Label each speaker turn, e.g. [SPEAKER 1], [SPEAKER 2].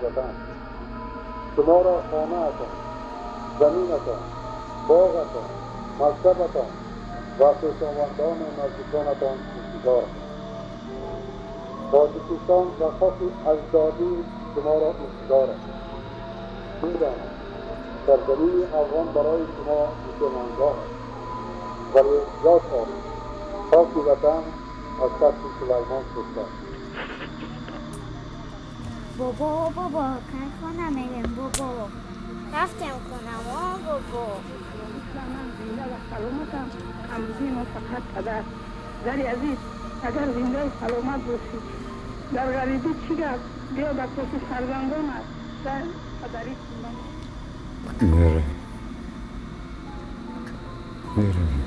[SPEAKER 1] وطن، شما را خانه‌تان، زمینتان، باغتان، مکتبتان و خویشاوندان نزدیکانتان انتظار است. تاجیکستان و خاک اجدادی شما را انتظار است. می‌دانم سرزمین افغان برای شما نشیمنگاه است، ولی یاد آورید خاک وطن از تخت سلیمان شسته است.
[SPEAKER 2] بابا کار خونه میریم بابا. رفتیم خونه بابا.
[SPEAKER 3] من زنده و سلامتم، همزین و فقط پدر. زری عزیز، اگر زنده و سلامت باشی در غریبی چی گفت؟ بیا در پاس فرزندانت در پدری کنم.
[SPEAKER 4] میرم.